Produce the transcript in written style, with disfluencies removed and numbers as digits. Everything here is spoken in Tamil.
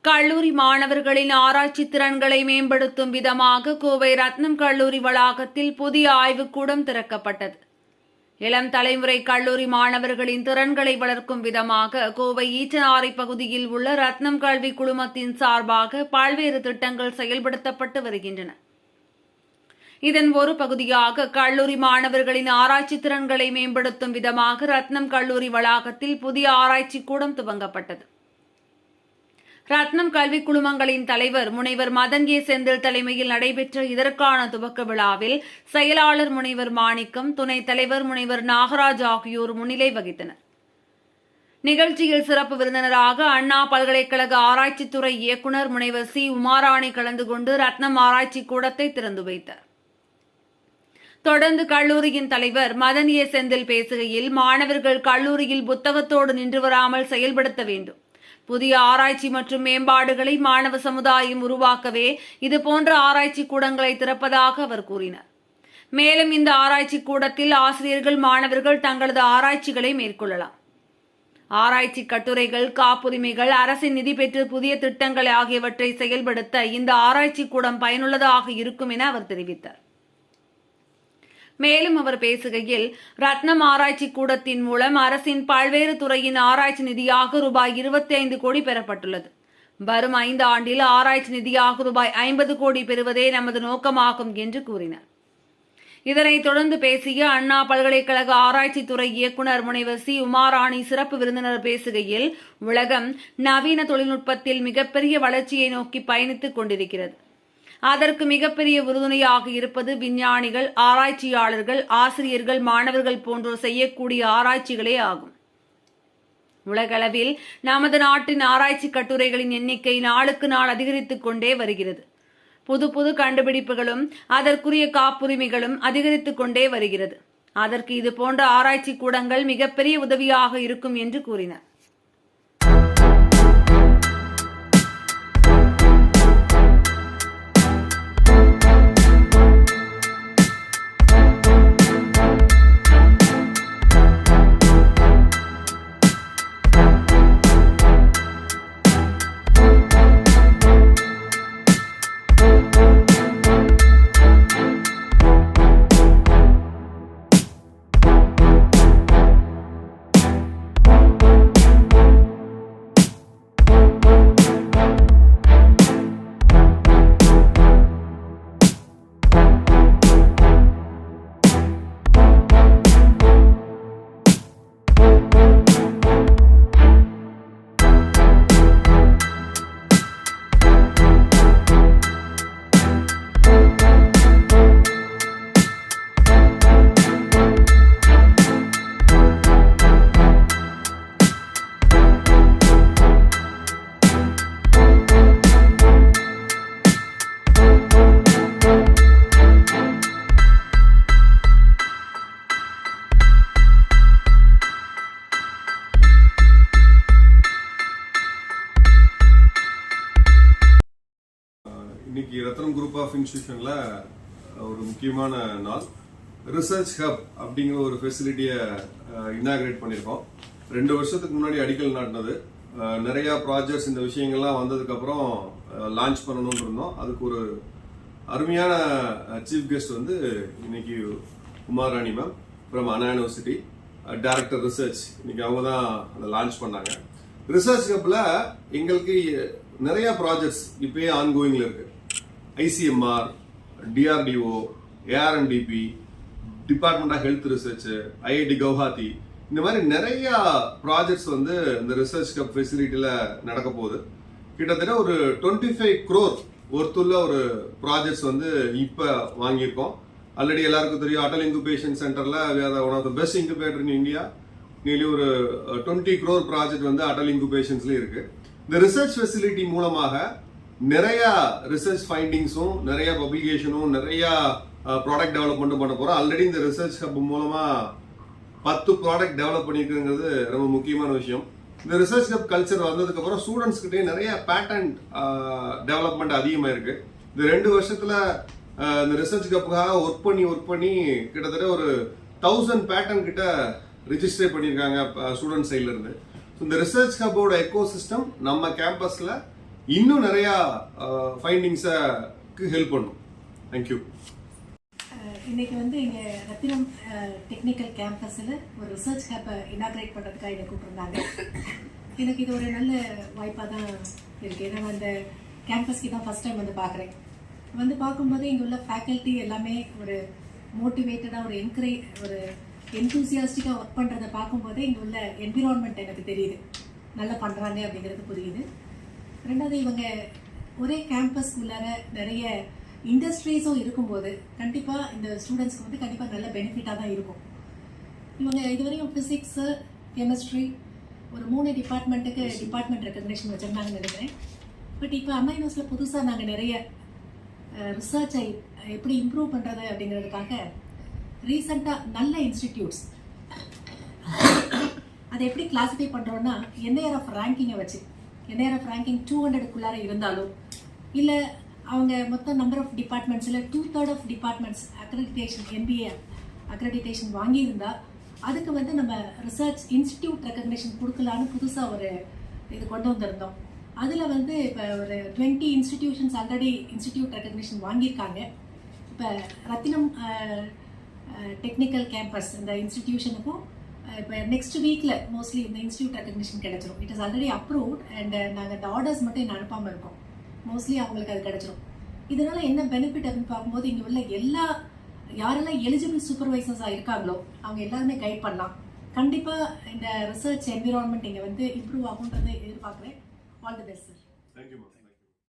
கல்லூரி மாணவர்களின் ஆராய்ச்சி திறன்களை மேம்படுத்தும் விதமாக கோவை ரத்னம் கல்லூரி வளாகத்தில் புதிய ஆய்வுக்கூடம் திறக்கப்பட்டது. இளம் தலைமுறை கல்லூரி மாணவர்களின் திறன்களை வளர்க்கும் விதமாக கோவை ஈச்சனாரி பகுதியில் உள்ள ரத்னம் கல்வி குழுமத்தின் சார்பாக பல்வேறு திட்டங்கள் செயல்படுத்தப்பட்டு வருகின்றன. இதன் ஒரு பகுதியாக கல்லூரி மாணவர்களின் ஆராய்ச்சி திறன்களை மேம்படுத்தும் விதமாக ரத்னம் கல்லூரி வளாகத்தில் புதிய ஆராய்ச்சி கூடம் துவங்கப்பட்டது. ரத்னம் கல்வி குழுமங்களின் தலைவர் முனைவர் மதன் ஏ செந்தில் தலைமையில் நடைபெற்ற இதற்கான துவக்க விழாவில் செயலாளர் முனைவர் மாணிக்கம், துணைத் தலைவர் முனைவர் நாகராஜ் ஆகியோர் முன்னிலை வகித்தனர். நிகழ்ச்சியில் சிறப்பு விருந்தினராக அண்ணா பல்கலைக்கழக ஆராய்ச்சித்துறை இயக்குநர் முனைவர் சி உமாராணி கலந்து கொண்டு ரத்னம் ஆராய்ச்சி கூடத்தை திறந்து வைத்தார். தொடர்ந்து கல்லூரியின் தலைவர் மதன் ஏ செந்தில் பேசுகையில், மாணவர்கள் கல்லூரியில் புத்தகத்தோடு நின்று வராமல் செயல்படுத்த வேண்டும். புதிய ஆராய்ச்சி மற்றும் மேம்பாடுகளை மாணவ சமுதாயம் உருவாக்கவே இதுபோன்ற ஆராய்ச்சி கூடங்களை திறப்பதாக அவர் கூறினார். மேலும் இந்த ஆராய்ச்சி கூடத்தில் ஆசிரியர்கள், மாணவர்கள் தங்களது ஆராய்ச்சிகளை மேற்கொள்ளலாம். ஆராய்ச்சி கட்டுரைகள், காப்புரிமைகள், அரசின் நிதி பெற்று புதிய திட்டங்கள் ஆகியவற்றை செயல்படுத்த இந்த ஆராய்ச்சி கூடம் பயனுள்ளதாக இருக்கும் என அவர் தெரிவித்தார். மேலும் அவர் பேசுகையில், ரத்னம் ஆராய்ச்சி கூடத்தின் மூலம் அரசின் பல்வேறு துறையின் ஆராய்ச்சி நிதியாக ரூபாய் 25 கோடி பெறப்பட்டுள்ளது. வரும் 5 ஆண்டில் ஆராய்ச்சி நிதியாக ரூபாய் 50 கோடி பெறுவதே நமது நோக்கமாகும் என்று கூறினார். இதனைத் தொடர்ந்து பேசிய அண்ணா பல்கலைக்கழக ஆராய்ச்சித்துறை இயக்குநர் முனைவர் சி உமாராணி சிறப்பு விருந்தினர் பேசுகையில், உலகம் நவீன தொழில்நுட்பத்தில் மிகப்பெரிய வளர்ச்சியை நோக்கி பயணித்துக் கொண்டிருக்கிறது. அதற்கு மிகப்பெரிய உறுதுணையாக இருப்பது விஞ்ஞானிகள், ஆராய்ச்சியாளர்கள், ஆசிரியர்கள், மாணவர்கள் போன்றோர் செய்யக்கூடிய ஆராய்ச்சிகளே ஆகும். உலகளவில் நமது நாட்டின் ஆராய்ச்சி கட்டுரைகளின் எண்ணிக்கை நாளுக்கு நாள் அதிகரித்துக் கொண்டே வருகிறது. புது புது கண்டுபிடிப்புகளும் அதற்குரிய காப்புரிமைகளும் அதிகரித்துக் கொண்டே வருகிறது. அதற்கு இதுபோன்ற ஆராய்ச்சி கூடங்கள் மிகப்பெரிய உதவியாக இருக்கும் என்று கூறினார். இன்னைக்கு ரத்னம் குரூப் ஆஃப் இன்ஸ்டிடியூஷன்ல ஒரு முக்கியமான நாள். ரிசர்ச் ஹப் அப்படிங்கிற ஒரு ஃபெசிலிட்டியை இனாகிரேட் பண்ணியிருக்கோம். 2 வருஷத்துக்கு முன்னாடி அடிக்கல் நாட்டினது. நிறைய ப்ராஜெக்ட்ஸ் இந்த விஷயங்கள்லாம் வந்ததுக்கு அப்புறம் லான்ச் பண்ணணும்னு இருந்தோம். அதுக்கு ஒரு அருமையான சீஃப் கெஸ்ட் வந்து இன்னைக்கு Umarani ma'am from Anna university, director research. இன்னைக்கு அவங்க தான் அதை லான்ச் பண்ணாங்க. ரிசர்ச் ஹப்ல எங்களுக்கு நிறைய ப்ராஜெக்ட்ஸ் இப்பயே ஆன்கோயிங்ல இருக்கு. ICMR, DRDO, ARNDP, department of health research, IIT Guwahati, இந்த மாதிரி நிறைய ப்ராஜெக்ட்ஸ் வந்து இந்த ரிசர்ச் ஹப் ஃபெசிலிட்டியில நடக்க போகுது. கிட்டத்தட்ட ஒரு 25 crore ஒருத்துள்ள ஒரு ப்ராஜெக்ட்ஸ் வந்து இப்ப வாங்கியிருக்கோம். ஆல்ரெடி எல்லாருக்கும் தெரியும், அடல் இன்குபேஷன் சென்டர்ல one of the best incubator in India. Nearly ஒரு 20 crore ப்ராஜெக்ட் வந்து அடல் இன்குபேஷன்ஸ்ல இருக்கு. இந்த ரிசர்ச் ஃபெசிலிட்டி மூலமாக நிறைய ரிசர்ச் ஃபைண்டிங்ஸும், நிறைய பப்ளிகேஷனும், நிறைய ப்ராடக்ட் டெவலப்மெண்ட்டும் பண்ண போறோம். ஆல்ரெடி இந்த ரிசர்ச் ஹப் மூலமா 10 ப்ராடக்ட் டெவலப் பண்ணிருக்குங்கிறது ரொம்ப முக்கியமான விஷயம். இந்த ரிசர்ச் ஹப் கல்ச்சர் வந்ததுக்கு அப்புறம் ஸ்டூடெண்ட்ஸ் கிட்டே நிறைய பேட்டன்ட் டெவலப்மெண்ட் அதிகமா இருக்கு. இந்த 2 வருஷத்துல இந்த ரிசர்ச் ஹப்புக்காக ஒர்க் பண்ணி கிட்டத்தட்ட ஒரு 1000 பேட்டன் கிட்ட ரிஜிஸ்டர் பண்ணியிருக்காங்க ஸ்டூடெண்ட் சைட்ல இருந்து. இந்த ரிசர்ச் ஹப்போட எக்கோ சிஸ்டம் நம்ம கேம்பஸ்ல இன்னும் நிறைய ஃபைண்டிங்ஸுக்கு ஹெல்ப் பண்ணும். தேங்க்யூ. இன்னைக்கு வந்து இங்கே ரத்தினம் டெக்னிக்கல் கேம்பஸில் ஒரு ரிசர்ச் ஹேப்பை இனாக்ரேட் பண்ணுறதுக்காக என்னை கூப்பிட்டுருந்தாங்க. எனக்கு இது ஒரு நல்ல வாய்ப்பாக தான் இருக்குது. ஏன்னா நான் அந்த கேம்பஸ்க்கு தான் ஃபஸ்ட் டைம் வந்து பார்க்குறேன். வந்து பார்க்கும்போது இங்கே உள்ள ஃபேக்கல்ட்டி எல்லாமே ஒரு மோட்டிவேட்டடாக ஒரு என்தூசியாஸ்டிக்காக ஒர்க் பண்ணுறதை பார்க்கும்போது இங்கே உள்ள என்விரான்மெண்ட் எனக்கு தெரியுது, நல்லா பண்ணுறாங்க அப்படிங்கிறது புரியுது. ரெண்டாவது இவங்க ஒரே கேம்பஸ்க்குள்ளார நிறைய இண்டஸ்ட்ரீஸும் இருக்கும்போது கண்டிப்பாக இந்த ஸ்டூடெண்ட்ஸ்க்கு வந்து கண்டிப்பாக நல்ல பெனிஃபிட்டாக தான் இருக்கும். இவங்க இதுவரையும் ஃபிசிக்ஸு, கெமிஸ்ட்ரி ஒரு 3 டிபார்ட்மெண்ட்டுக்கு டிபார்ட்மெண்ட் ரெக்கக்னேஷன் வச்சுருந்தாங்கன்னு நினைக்கிறேன். பட் இப்போ அண்ணா யூனிவர்சிட்டியில் புதுசாக நாங்கள் நிறைய ரிசர்ச்சை எப்படி இம்ப்ரூவ் பண்ணுறது அப்படிங்கிறதுக்காக ரீசெண்டாக நல்ல இன்ஸ்டிடியூட்ஸ் அதை எப்படி கிளாஸிஃபை பண்ணுறோன்னா என்ஐஆர் ஆஃப் ரேங்கிங்கை வச்சு, என்ஐஆர் ஆஃப் ரேங்கிங் 200க்குள்ளார இருந்தாலும் இல்லை அவங்க மொத்தம் நம்பர் ஆஃப் டிபார்ட்மெண்ட்ஸில் 2/3 of departments accreditation NBA accreditation வாங்கியிருந்தா அதுக்கு வந்து நம்ம ரிசர்ச் இன்ஸ்டிடியூட் ரெக்கக்னேஷன் கொடுக்கலான்னு புதுசாக ஒரு இது கொண்டு வந்திருந்தோம். அதில் வந்து இப்போ ஒரு 20 இன்ஸ்டிடியூஷன்ஸ் ஆல்ரெடி இன்ஸ்டிடியூட் ரெக்கக்னேஷன் வாங்கியிருக்காங்க. இப்போ ரத்தினம் டெக்னிக்கல் கேம்பஸ் இந்த இன்ஸ்டிடியூஷனுக்கும் இப்போ நெக்ஸ்ட் வீக்கில் மோஸ்ட்லி இந்த இன்ஸ்டிடியூட் ரெக்கக்னேஷன் கிடைச்சிரும். It is already approved and நாங்கள் இந்த ஆர்டர்ஸ் மட்டும் இன்னும் அனுப்பாமல் இருக்கோம். மோஸ்ட்லி அவங்களுக்கு அது கிடைச்சிரும். இதனால என்ன பெனிஃபிட் அப்படின்னு பார்க்கும்போது இங்கே உள்ள யாரெல்லாம் எலிஜிபிள் சூப்பர்வைசர்ஸாக இருக்காங்களோ அவங்க எல்லாருமே கைட் பண்ணலாம். கண்டிப்பாக இந்த ரிசர்ச் என்விரான்மெண்ட் இங்கே வந்து இம்ப்ரூவ் ஆகுன்றதை எதிர்பார்க்குறேன். All the best sir. Thank you.